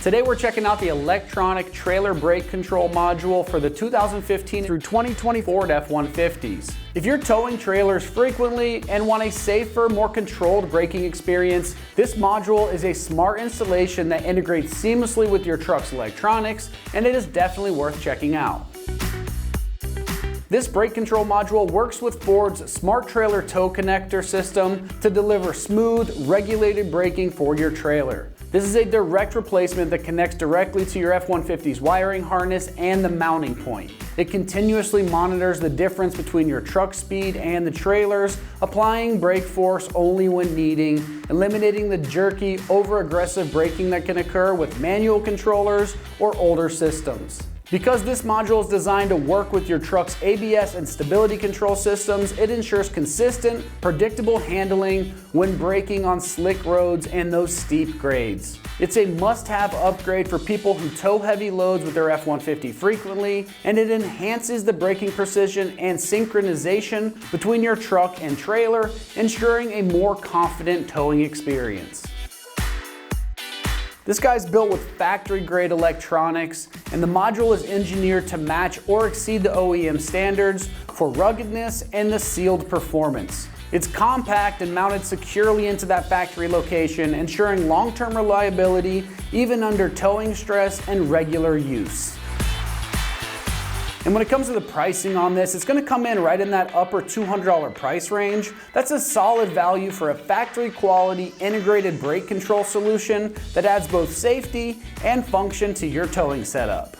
Today we're checking out the electronic trailer brake control module for the 2015 through 2020 Ford F-150s. If you're towing trailers frequently and want a safer, more controlled braking experience, this module is a smart installation that integrates seamlessly with your truck's electronics, and it is definitely worth checking out. This brake control module works with Ford's Smart Trailer Tow Connector system to deliver smooth, regulated braking for your trailer. This is a direct replacement that connects directly to your F-150's wiring harness and the mounting point. It continuously monitors the difference between your truck speed and the trailers, applying brake force only when needing, eliminating the jerky, over-aggressive braking that can occur with manual controllers or older systems. Because this module is designed to work with your truck's ABS and stability control systems, it ensures consistent, predictable handling when braking on slick roads and those steep grades. It's a must-have upgrade for people who tow heavy loads with their F-150 frequently, and it enhances the braking precision and synchronization between your truck and trailer, ensuring a more confident towing experience. This guy's built with factory-grade electronics, and the module is engineered to match or exceed the OEM standards for ruggedness and the sealed performance. It's compact and mounted securely into that factory location, ensuring long-term reliability even under towing stress and regular use. And when it comes to the pricing on this, it's going to come in right in that upper $200 price range. That's a solid value for a factory quality integrated brake control solution that adds both safety and function to your towing setup.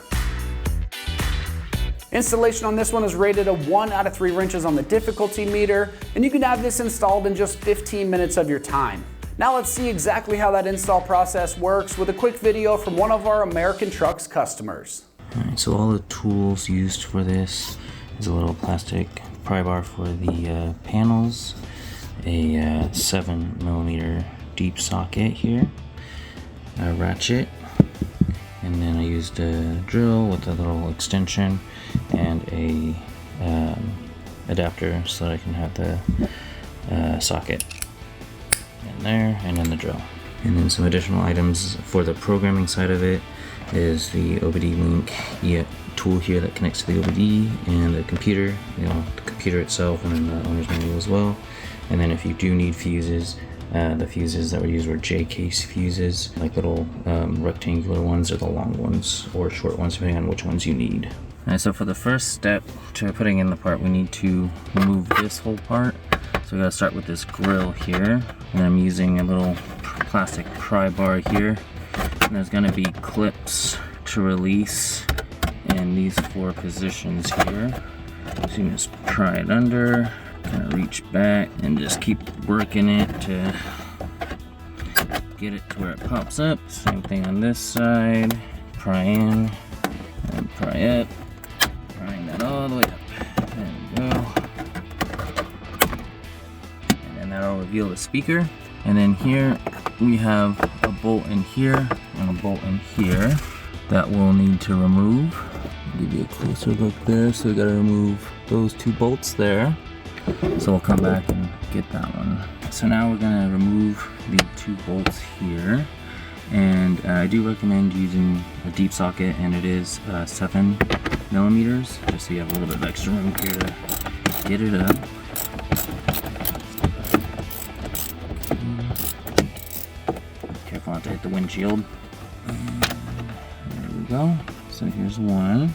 Installation on this one is rated a 1 out of 3 wrenches on the difficulty meter, and you can have this installed in just 15 minutes of your time. Now let's see exactly how that install process works with a quick video from one of our AmericanTrucks customers. Alright, so all the tools used for this is a little plastic pry bar for the panels, a 7mm deep socket here, a ratchet, and then I used a drill with a little extension and a adapter so that I can have the socket in there, and then the drill. And then some additional items for the programming side of it is the OBD link tool here that connects to the OBD and the computer, the computer itself, and then the owner's manual as well. And then if you do need fuses, the fuses that were used were J-case fuses, like little rectangular ones or the long ones or short ones, depending on which ones you need. Alright, so for the first step to putting in the part, we need to remove this whole part. So we gotta start with this grill here, and I'm using a little plastic pry bar here. And there's going to be clips to release in these 4 positions here. So you just pry it under, kind of reach back, and just keep working it to get it to where it pops up. Same thing on this side. Pry in and pry up, prying that all the way up. There we go. And then that'll reveal the speaker. And then here we have a bolt in here and a bolt in here that we'll need to remove. I'll give you a closer look there. So we gotta remove those 2 bolts there. So we'll come back and get that one. So now we're gonna remove the 2 bolts here. And I do recommend using a deep socket, and it is 7mm, just so you have a little bit of extra room here to get it up. Careful not to hit the windshield. There we go. So here's one.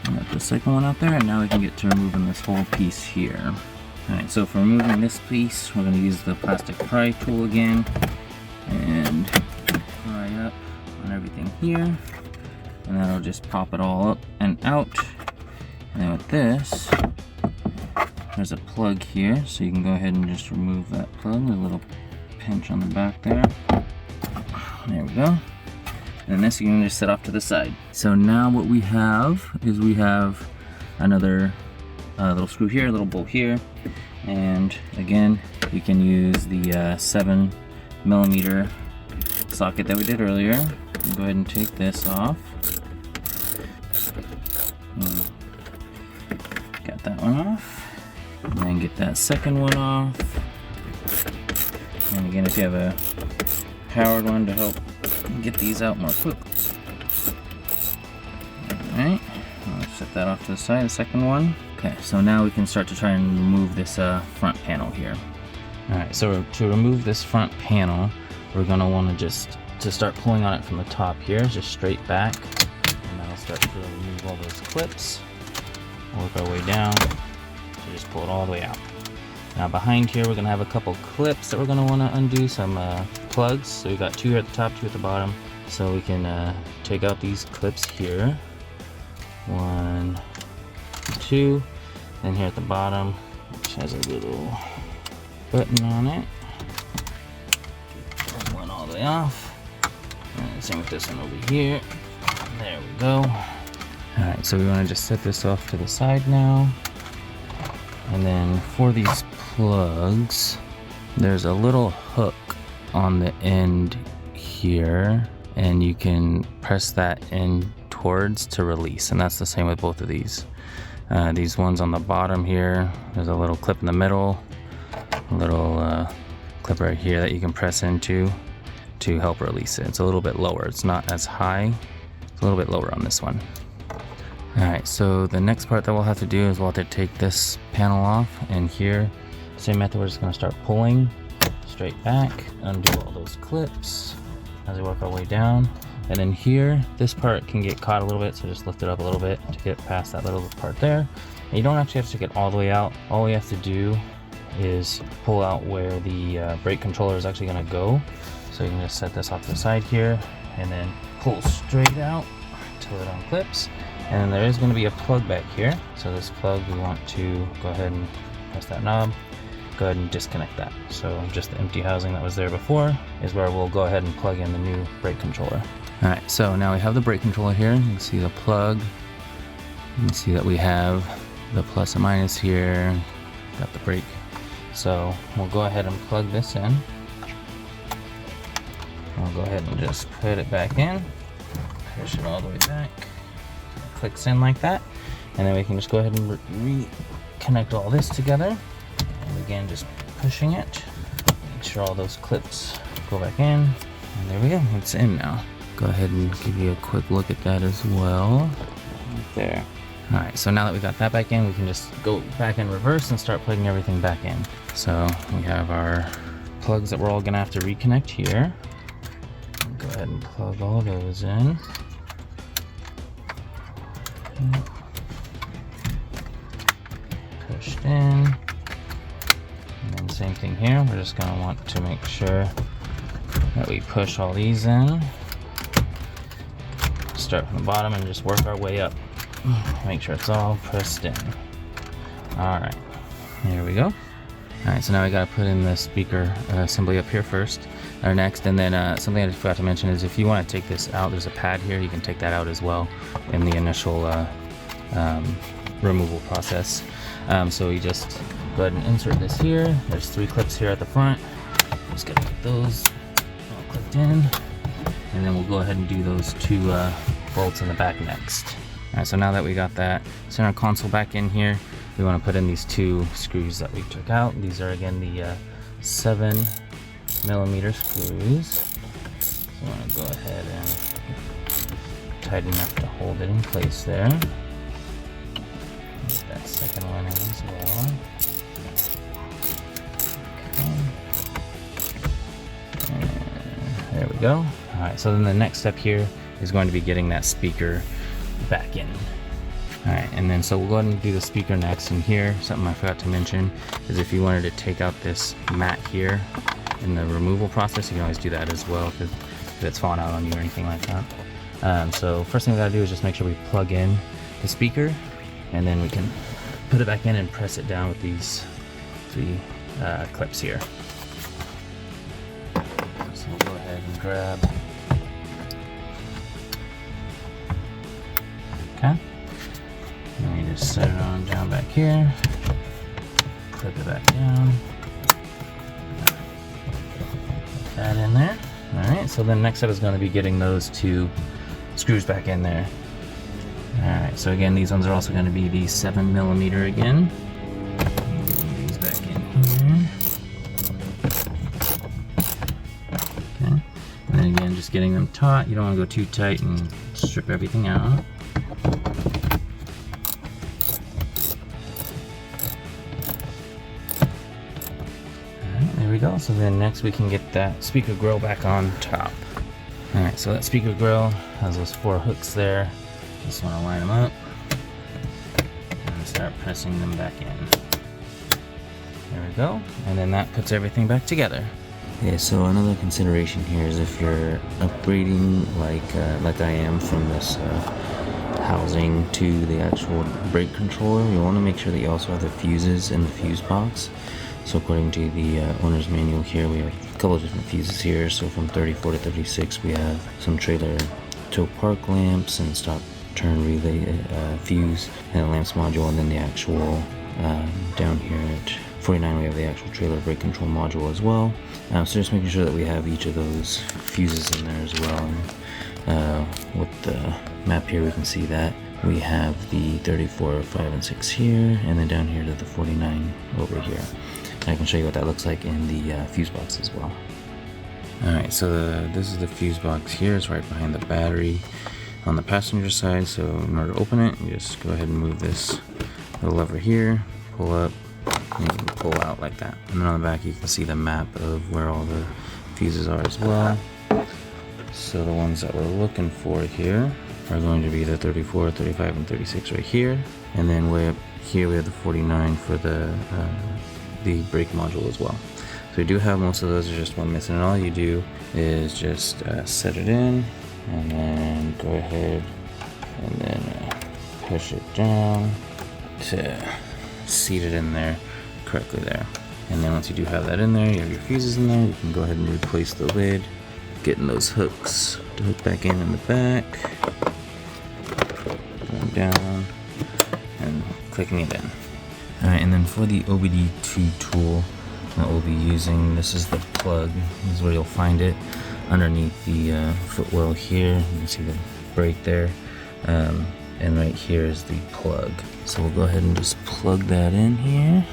Got the second one out there, and now we can get to removing this whole piece here. Alright, so for removing this piece, we're going to use the plastic pry tool again and pry up on everything here, and that'll just pop it all up and out. And then with this, there's a plug here, so you can go ahead and just remove that plug. There's a little pinch on the back there. There we go. And this you can just set off to the side. So now what we have is we have another little screw here, a little bolt here, and again we can use the 7mm socket that we did earlier. Go ahead and take this off. Got that one off. And then get that second one off. And again, if you have a powered one to help get these out more quick. Alright, I'll set that off to the side, the second one. Okay, so now we can start to try and remove this front panel here. Alright, so to remove this front panel, we're going to want to start pulling on it from the top here, just straight back. And that'll start to remove all those clips. Work our way down, so just pull it all the way out. Now behind here, we're going to have a couple clips that we're going to want to undo, some plugs. So we've got 2 here at the top, 2 at the bottom. So we can take out these clips here. 1, 2, and here at the bottom, which has a little button on it. Get one all the way off. And same with this one over here. There we go. Alright, so we want to just set this off to the side now. And then for these plugs, there's a little hook on the end here, and you can press that in towards to release, and that's the same with both of these. These ones on the bottom here, there's a little clip in the middle, a little clip right here that you can press into to help release it. It's a little bit lower, it's not as high, it's a little bit lower on this one. Alright, so the next part that we'll have to do is we'll have to take this panel off, and here, same method, we're just going to start pulling straight back, undo all those clips as we work our way down. And then here, this part can get caught a little bit, so just lift it up a little bit to get past that little part there. And you don't actually have to take it all the way out. All we have to do is pull out where the brake controller is actually going to go. So you can just set this off to the side here, and then pull straight out until it unclips. And then there is going to be a plug back here. So this plug, we want to go ahead and press that knob. Go ahead and disconnect that. So just the empty housing that was there before is where we'll go ahead and plug in the new brake controller. Alright, so now we have the brake controller here. You can see the plug. You can see that we have the plus and minus here. Got the brake. So we'll go ahead and plug this in. I'll go ahead and just put it back in. Push it all the way back. It clicks in like that. And then we can just go ahead and reconnect all this together. And again, just pushing it. Make sure all those clips go back in. And there we go, it's in now. Go ahead and give you a quick look at that as well. Right there. Alright, so now that we got that back in, we can just go back in reverse and start plugging everything back in. So we have our plugs that we're all gonna have to reconnect here. Go ahead and plug all those in. Pushed in. And then same thing here, we're just gonna want to make sure that we push all these in. Start from the bottom and just work our way up. Make sure it's all pressed in. Alright, here we go. Alright, so now we gotta put in the speaker assembly up here first, or next, and then something I forgot to mention is if you want to take this out, there's a pad here, you can take that out as well in the initial removal process. So you just go ahead and insert this here. There's 3 clips here at the front. Just gotta get those all clipped in, and then we'll go ahead and do those 2 bolts in the back next. Alright, so now that we got that center console back in here, we want to put in these 2 screws that we took out. These are again the 7mm screws. So I want to go ahead and tighten enough to hold it in place there. Get that second one in as well. Okay. And there we go. Alright, so then the next step here is going to be getting that speaker back in. Alright, and then so we'll go ahead and do the speaker next. And here, something I forgot to mention is if you wanted to take out this mat here in the removal process, you can always do that as well if it's falling out on you or anything like that. So first thing we gotta do is just make sure we plug in the speaker, and then we can put it back in and press it down with these 3 clips here. So we'll go ahead and grab. Okay. And we just set it on down back here. Clip it back down. Put that in there. Alright, so then next step is going to be getting those 2 screws back in there. Alright, so again, these ones are also going to be the 7mm again. Get And again, just getting them taut. You don't want to go too tight and strip everything out. Alright, there we go. So then next we can get that speaker grill back on top. Alright, so that speaker grill has those 4 hooks there. Just want to line them up and start pressing them back in. There we go. And then that puts everything back together. Okay, so another consideration here is if you're upgrading like I am from this housing to the actual brake controller, you want to make sure that you also have the fuses in the fuse box. So according to the owner's manual here, we have a couple of different fuses here. So from 34 to 36, we have some trailer tow park lamps and stop turn relay fuse and a lamps module, and then the actual down here at 49 we have the actual trailer brake control module as well. So just making sure that we have each of those fuses in there as well. With the map here we can see that we have the 34, 5, and 6 here, and then down here to the 49 over here. And I can show you what that looks like in the fuse box as well. Alright, so this is the fuse box here. It's right behind the battery on the passenger side. So in order to open it, you just go ahead and move this little lever here, pull up, and you can pull out like that. And then on the back you can see the map of where all the fuses are as well. So the ones that we're looking for here are going to be the 34, 35, and 36 right here. And then way up here we have the 49 for the brake module as well. So we do have most of those, there's just one missing, and all you do is just set it in and then go ahead and then push it down to seat it in there correctly there. And then once you do have that in there, you have your fuses in there, you can go ahead and replace the lid, getting those hooks to hook back in the back, going down and clicking it in. Alright, and then for the OBD2 tool that we'll be using, this is the plug. This is where you'll find it underneath the footwell here. You can see the brake there, and right here is the plug. So we'll go ahead and just plug that in here,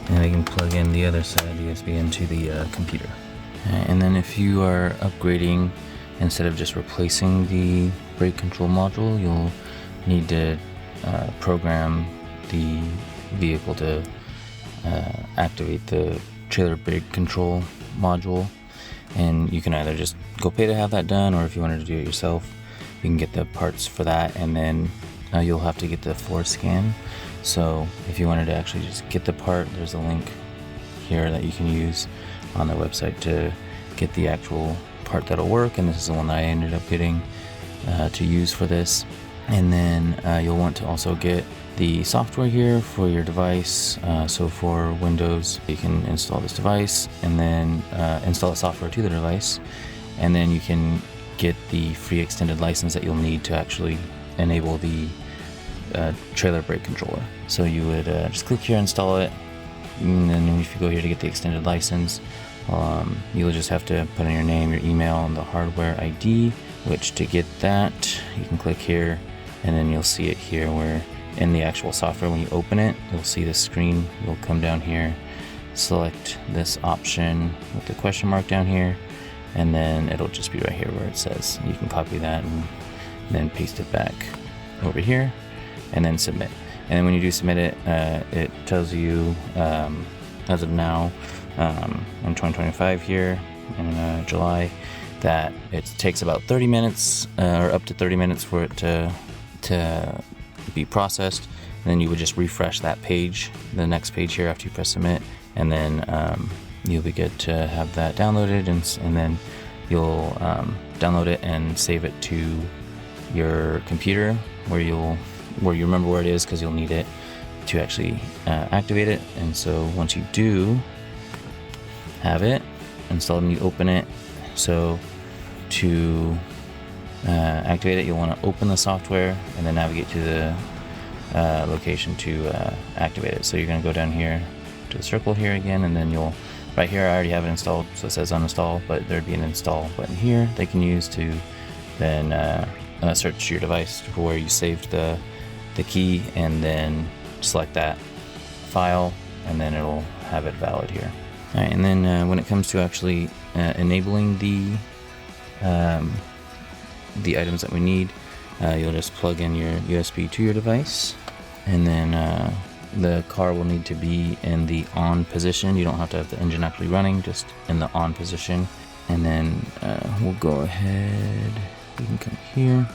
and we can plug in the other side USB into the computer. And then if you are upgrading, instead of just replacing the brake control module, you'll need to program the vehicle to activate the trailer brake control module. And you can either just go pay to have that done, or if you wanted to do it yourself, you can get the parts for that, and then you'll have to get the force scan. So if you wanted to actually just get the part, there's a link here that you can use on their website to get the actual part that'll work, and this is the one that I ended up getting to use for this. And then you'll want to also get the software here for your device. So for Windows, you can install this device and then install the software to the device, and then you can get the free extended license that you'll need to actually enable the trailer brake controller. So you would just click here, install it, and then if you go here to get the extended license, you'll just have to put in your name, your email, and the hardware ID, which to get that, you can click here, and then you'll see it here where in the actual software, when you open it, you'll see the screen. You'll come down here, select this option with the question mark down here, and then it'll just be right here where it says. You can copy that and then paste it back over here, and then submit. And then when you do submit it, it tells you as of now, in 2025 here in July, that it takes about 30 minutes or up to 30 minutes for it to be processed. And then you would just refresh that page, the next page here, after you press submit, and then you'll be good to have that downloaded, and then you'll download it and save it to your computer where you remember where it is, because you'll need it to actually activate it. And so once you do have it installed and you open it, so to activate it, you'll want to open the software and then navigate to the location to activate it. So you're going to go down here to the circle here again, and then you'll, right here I already have it installed, so it says uninstall, but there'd be an install button here they can use to then search your device for where you saved the key, and then select that file, and then it'll have it valid here. Alright, and then when it comes to actually enabling the the items that we need. You'll just plug in your USB to your device, and then the car will need to be in the on position. You don't have to have the engine actually running, just in the on position. And then we'll go ahead, we can come here.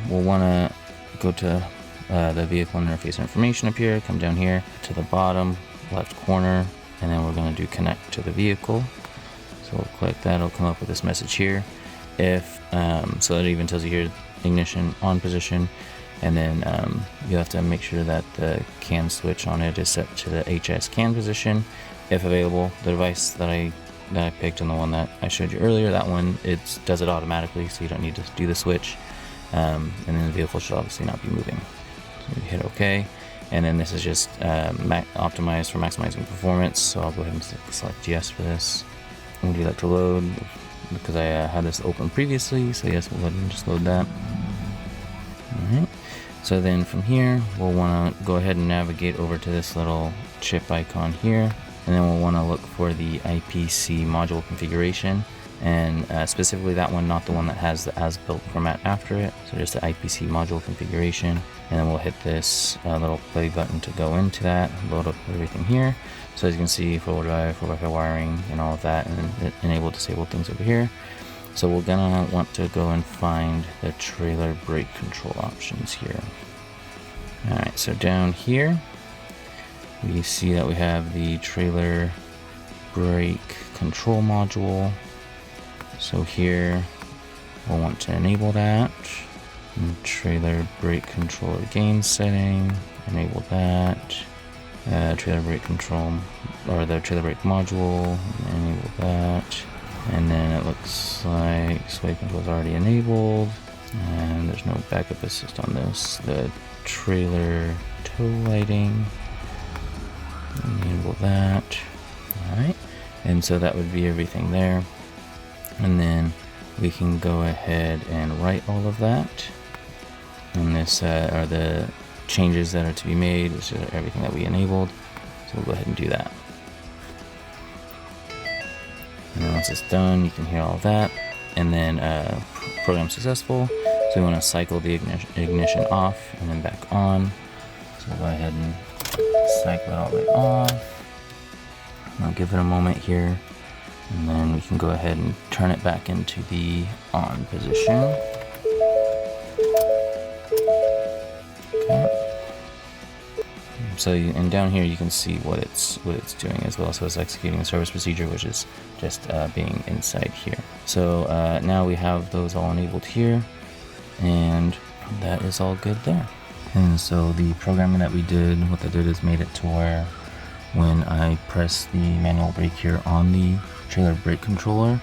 We'll want to go to the vehicle interface information up here, come down here to the bottom left corner, and then we're going to do connect to the vehicle. So we'll click that, it'll come up with this message here. If so that even tells you here ignition on position, and then you have to make sure that the CAN switch on it is set to the HS CAN position if available. The device that I picked and the one that I showed you earlier, that one, it does it automatically, so you don't need to do the switch, and then the vehicle should obviously not be moving. So you hit OK, and then this is just optimized for maximizing performance, so I'll go ahead and select yes for this. I'm going to to load because I had this open previously, so yes, we'll go ahead and just load that. Alright, so then from here we'll want to go ahead and navigate over to this little chip icon here, and then we'll want to look for the IPC module configuration, and specifically that one, not the one that has the as-built format after it, so just the IPC module configuration. And then we'll hit this little play button to go into that, load up everything here. So as you can see, 4-wheel drive, 4x4 wiring, and all of that, and enable disable things over here. So we're gonna want to go and find the trailer brake control options here. Alright, so down here we see that we have the trailer brake control module. So here we'll want to enable that. And trailer brake controller gain setting, enable that. Trailer brake control, or the trailer brake module, enable that. And then it looks like sway control is already enabled, and there's no backup assist on this. The trailer tow lighting, enable that. Alright, and so that would be everything there. And then we can go ahead and write all of that. And this are the changes that are to be made, which is everything that we enabled. So we'll go ahead and do that. And then once it's done, you can hear all of that. And then program successful. So we want to cycle the ignition off and then back on. So we'll go ahead and cycle it all the way off. I'll give it a moment here. And then we can go ahead and turn it back into the on position. Okay. So and down here you can see what it's doing as well. So it's executing a service procedure, which is just being inside here. So now we have those all enabled here, and that is all good there. And so the programming that we did, what I did is made it to where when I press the manual brake here on the trailer brake controller,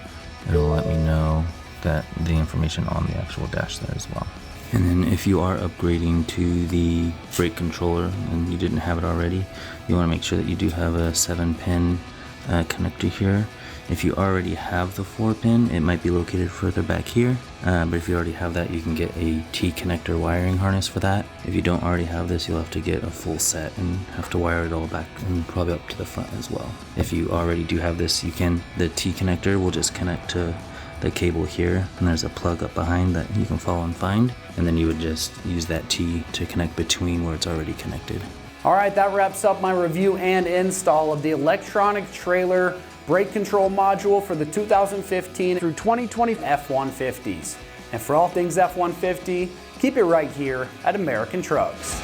it'll let me know that the information on the actual dash there as well. And then if you are upgrading to the brake controller and you didn't have it already, you want to make sure that you do have a 7-pin connector here. If you already have the 4-pin, it might be located further back here, but if you already have that, you can get a T-connector wiring harness for that. If you don't already have this, you'll have to get a full set and have to wire it all back and probably up to the front as well. If you already do have this, you can, the T-connector will just connect to the cable here, and there's a plug up behind that you can follow and find, and then you would just use that T to connect between where it's already connected. All right, that wraps up my review and install of the electronic trailer brake control module for the 2015 through 2020 F-150s. And for all things F-150, keep it right here at American Trucks.